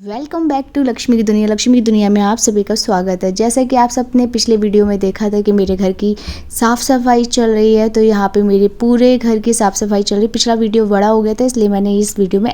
Welcome back to Lakshmi की दुनिया। लक्ष्मी की दुनिया में आप सभी का स्वागत है। जैसा कि आप सब ने पिछले वीडियो में देखा था कि मेरे घर की साफ़ सफाई चल रही है, तो यहाँ पे मेरे पूरे घर की साफ़ सफाई चल रही है। पिछला वीडियो बड़ा हो गया था, इसलिए मैंने इस वीडियो में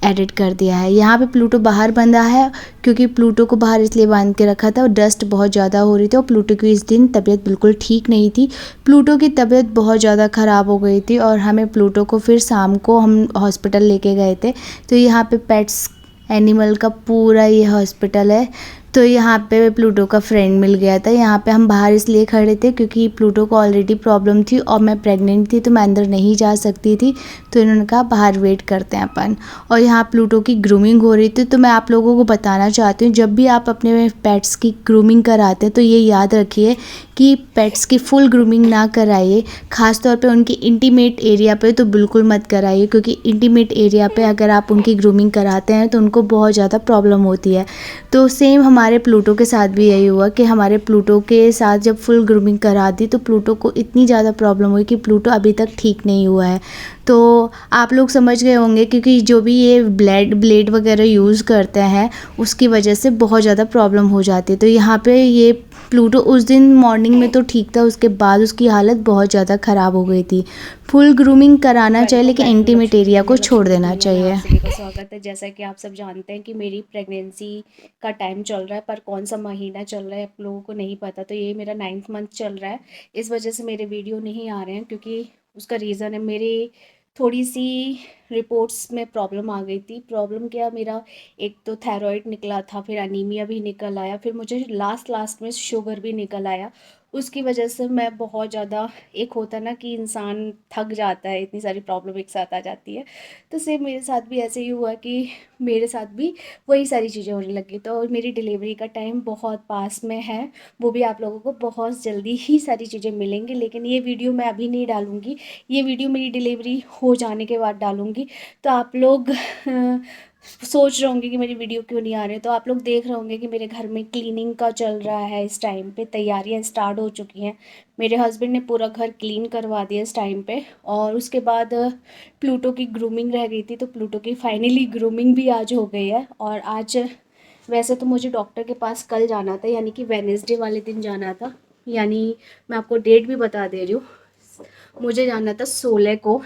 एडिट कर दिया है। यहाँ पे प्लूटो बाहर बंधा है, क्योंकि प्लूटो को बाहर इसलिए बांध के रखा था और डस्ट बहुत ज़्यादा हो रही थी और प्लूटो की इस दिन तबीयत बिल्कुल ठीक नहीं थी। प्लूटो की तबीयत बहुत ज़्यादा ख़राब हो गई थी और हमें प्लूटो को फिर शाम को हम हॉस्पिटल लेके गए थे। तो यहाँ पे पेट्स एनिमल का पूरा ये हॉस्पिटल है। तो यहाँ पे प्लूटो का फ्रेंड मिल गया था। यहाँ पे हम बाहर इसलिए खड़े थे क्योंकि प्लूटो को ऑलरेडी प्रॉब्लम थी और मैं प्रेग्नेंट थी, तो मैं अंदर नहीं जा सकती थी। तो इन्होंने कहा बाहर वेट करते हैं अपन। और यहाँ प्लूटो की ग्रूमिंग हो रही थी। तो मैं आप लोगों को बताना चाहती हूँ, जब भी आप अपने पेट्स की ग्रूमिंग कराते हैं तो ये याद रखिए कि पेट्स की फुल ग्रूमिंग ना कराइए। ख़ास तौर पे उनकी इंटीमेट एरिया पे तो बिल्कुल मत कराइए, क्योंकि इंटीमेट एरिया पे अगर आप उनकी ग्रूमिंग कराते हैं तो उनको बहुत ज़्यादा प्रॉब्लम होती है। तो सेम हमारे प्लूटो के साथ भी यही हुआ कि हमारे प्लूटो के साथ जब फुल ग्रूमिंग करा दी तो प्लूटो को इतनी ज़्यादा प्रॉब्लम हुई कि प्लूटो अभी तक ठीक नहीं हुआ है। तो आप लोग समझ गए होंगे, क्योंकि जो भी ये ब्लेड वगैरह यूज़ करते हैं उसकी वजह से बहुत ज़्यादा प्रॉब्लम हो जाती है। तो यहाँ पे ये प्लूटो उस दिन मॉर्निंग में तो ठीक था, उसके बाद उसकी हालत बहुत ज़्यादा ख़राब हो गई थी। फुल ग्रूमिंग कराना चाहिए, लेकिन इंटीमेट एरिया को छोड़ देना चाहिए। सभी का स्वागत है। जैसा कि आप सब जानते हैं कि मेरी प्रेगनेंसी का टाइम चल रहा है, पर कौन सा महीना चल रहा है आप लोगों को नहीं पता। तो ये मेरा 9th मंथ चल रहा है। इस वजह से मेरे वीडियो नहीं आ रहे हैं, क्योंकि उसका रीज़न है मेरी थोड़ी सी रिपोर्ट्स में प्रॉब्लम आ गई थी। प्रॉब्लम क्या, मेरा एक तो थायराइड निकला था, फिर अनीमिया भी निकल आया, फिर मुझे लास्ट में शुगर भी निकल आया। उसकी वजह से मैं बहुत ज़्यादा, एक होता ना कि इंसान थक जाता है, इतनी सारी प्रॉब्लम एक साथ आ जाती है। तो सेम मेरे साथ भी ऐसे ही हुआ कि मेरे साथ भी वही सारी चीज़ें होने लगी। तो मेरी डिलीवरी का टाइम बहुत पास में है, वो भी आप लोगों को बहुत जल्दी ही सारी चीज़ें मिलेंगी। लेकिन ये वीडियो मैं अभी नहीं डालूँगी, ये वीडियो मेरी डिलीवरी हो जाने के बाद डालूँगी। तो आप लोग सोच रहे होंगे कि मेरी वीडियो क्यों नहीं आ रही है। तो आप लोग देख रहे होंगे कि मेरे घर में क्लीनिंग का चल रहा है। इस टाइम पे तैयारियां स्टार्ट हो चुकी हैं। मेरे हस्बैंड ने पूरा घर क्लीन करवा दिया इस टाइम पे। और उसके बाद प्लूटो की ग्रूमिंग रह गई थी, तो प्लूटो की फाइनली ग्रूमिंग भी आज हो गई है। और आज वैसे तो मुझे डॉक्टर के पास कल जाना था, यानी कि वेडनेसडे वाले दिन जाना था। यानी मैं आपको डेट भी बता दे रही हूँ, मुझे जाना था 16 को,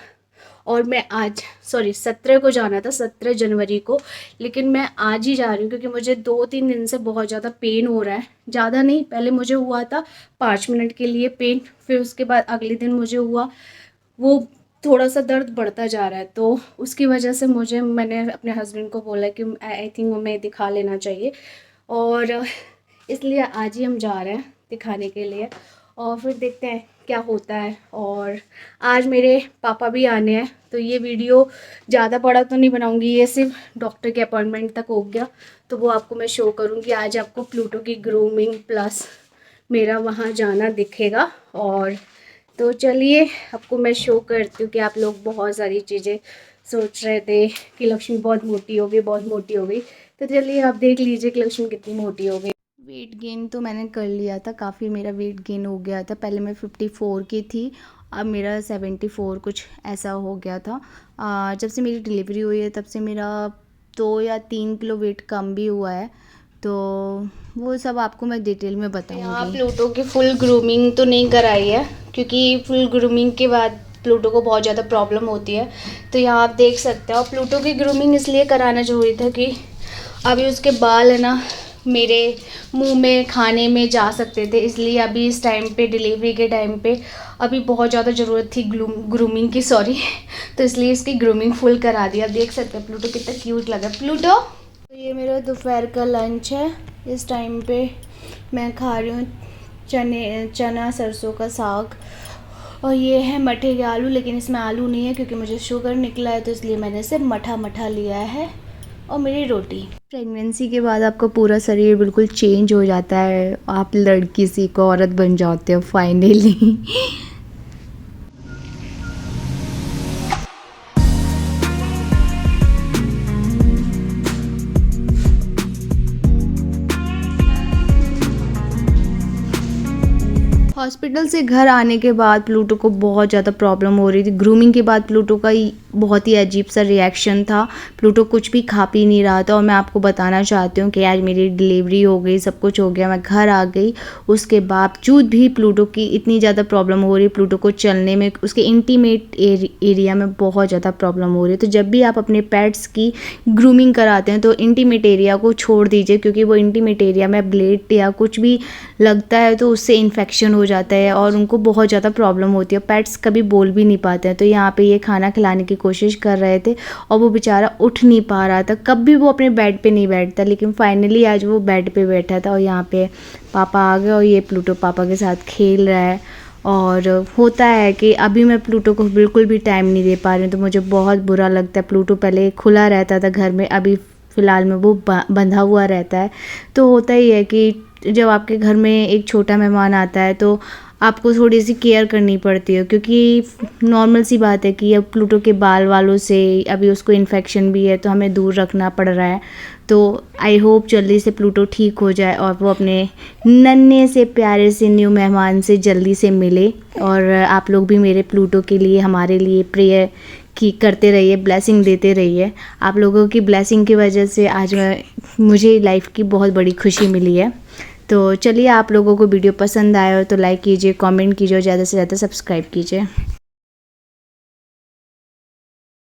और मैं आज 17 को जाना था, 17 जनवरी को। लेकिन मैं आज ही जा रही हूँ, क्योंकि मुझे 2-3 दिन से बहुत ज़्यादा पेन हो रहा है। ज़्यादा नहीं, पहले मुझे हुआ था 5 मिनट के लिए पेन, फिर उसके बाद अगले दिन मुझे हुआ, वो थोड़ा सा दर्द बढ़ता जा रहा है। तो उसकी वजह से मैंने अपने हस्बैंड को बोला कि आई थिंक हमें दिखा लेना चाहिए, और इसलिए आज ही हम जा रहे हैं दिखाने के लिए। और फिर देखते हैं क्या होता है। और आज मेरे पापा भी आने हैं, तो ये वीडियो ज़्यादा बड़ा तो नहीं बनाऊंगी, ये सिर्फ डॉक्टर के अपॉइंटमेंट तक हो गया। तो वो आपको मैं शो करूंगी। आज आपको प्लूटो की ग्रूमिंग प्लस मेरा वहाँ जाना दिखेगा। और तो चलिए आपको मैं शो करती हूँ कि आप लोग बहुत सारी चीज़ें सोच रहे थे कि लक्ष्मी बहुत मोटी हो गई, बहुत मोटी हो गई। तो चलिए आप देख लीजिए कि लक्ष्मी कितनी मोटी हो गई। वेट गेन तो मैंने कर लिया था, काफ़ी मेरा वेट गेन हो गया था। पहले मैं 54 की थी, अब मेरा 74 कुछ ऐसा हो गया था। जब से मेरी डिलीवरी हुई है तब से मेरा 2 या 3 किलो वेट कम भी हुआ है। तो वो सब आपको मैं डिटेल में यहाँ बताऊंगी। प्लूटो की फुल ग्रूमिंग तो नहीं कराई है, क्योंकि फुल ग्रूमिंग के बाद प्लूटो को बहुत ज़्यादा प्रॉब्लम होती है। तो यहाँ आप देख सकते हो, प्लूटो की ग्रूमिंग इसलिए कराना जरूरी था कि अभी उसके बाल है ना मेरे मुंह में खाने में जा सकते थे, इसलिए अभी इस टाइम पे डिलीवरी के टाइम पे अभी बहुत ज़्यादा ज़रूरत थी ग्रूमिंग की, सॉरी। तो इसलिए इसकी ग्रूमिंग फुल करा दिया। आप देख सकते हैं प्लूटो कितना क्यूट लगा। प्लूटो, तो ये मेरा दोपहर का लंच है। इस टाइम पे मैं खा रही हूँ चना सरसों का साग, और ये है मठे के आलू, लेकिन इसमें आलू नहीं है क्योंकि मुझे शुगर निकला है, तो इसलिए मैंने सिर्फ मठा लिया है। और मेरी रोटी। प्रेगनेंसी के बाद आपका पूरा शरीर बिल्कुल चेंज हो जाता है, आप लड़की सी को औरत बन जाते हो फाइनली। हॉस्पिटल से घर आने के बाद प्लूटो को बहुत ज़्यादा प्रॉब्लम हो रही थी। ग्रूमिंग के बाद प्लूटो का बहुत ही अजीब सा रिएक्शन था। प्लूटो कुछ भी खा पी नहीं रहा था और मैं आपको बताना चाहती हूँ कि आज मेरी डिलीवरी हो गई, सब कुछ हो गया, मैं घर आ गई। उसके बावजूद भी प्लूटो की इतनी ज़्यादा प्रॉब्लम हो रही है, प्लूटो को चलने में, उसके इंटीमेट एरिया में बहुत ज़्यादा प्रॉब्लम हो रही है। तो जब भी आप अपने पेट्स की ग्रूमिंग कराते हैं तो इंटीमेट एरिया को छोड़ दीजिए, क्योंकि वो इंटीमेट एरिया में ब्लेड या कुछ भी लगता है तो उससे इन्फेक्शन हो जाता है और उनको बहुत ज़्यादा प्रॉब्लम होती है। पेट्स कभी बोल भी नहीं पाते हैं। तो यहाँ पे ये खाना खिलाने की कोशिश कर रहे थे और वो बेचारा उठ नहीं पा रहा था, कभी वो अपने बेड पे नहीं बैठता, लेकिन फाइनली आज वो बेड पे बैठा था और यहाँ पे पापा आ गए और ये प्लूटो पापा के साथ खेल रहा है। और होता है कि अभी मैं प्लूटो को बिल्कुल भी टाइम नहीं दे पा रही हूँ, तो मुझे बहुत बुरा लगता है। प्लूटो पहले खुला रहता था घर में, अभी फ़िलहाल में वो बंधा हुआ रहता है। तो होता ही है कि जब आपके घर में एक छोटा मेहमान आता है तो आपको थोड़ी सी केयर करनी पड़ती है, क्योंकि नॉर्मल सी बात है कि अब प्लूटो के बाल वालों से अभी उसको इन्फेक्शन भी है तो हमें दूर रखना पड़ रहा है। तो आई होप जल्दी से प्लूटो ठीक हो जाए और वो अपने नन्हे से प्यारे से न्यू मेहमान से जल्दी से मिले। और आप लोग भी मेरे प्लूटो के लिए, हमारे लिए प्रेयर की करते रहिए, ब्लेसिंग देते रहिए। आप लोगों की ब्लेसिंग की वजह से आज मुझे लाइफ की बहुत बड़ी खुशी मिली है। तो चलिए, आप लोगों को वीडियो पसंद आया हो तो लाइक कीजिए, कमेंट कीजिए और ज़्यादा से ज़्यादा सब्सक्राइब कीजिए।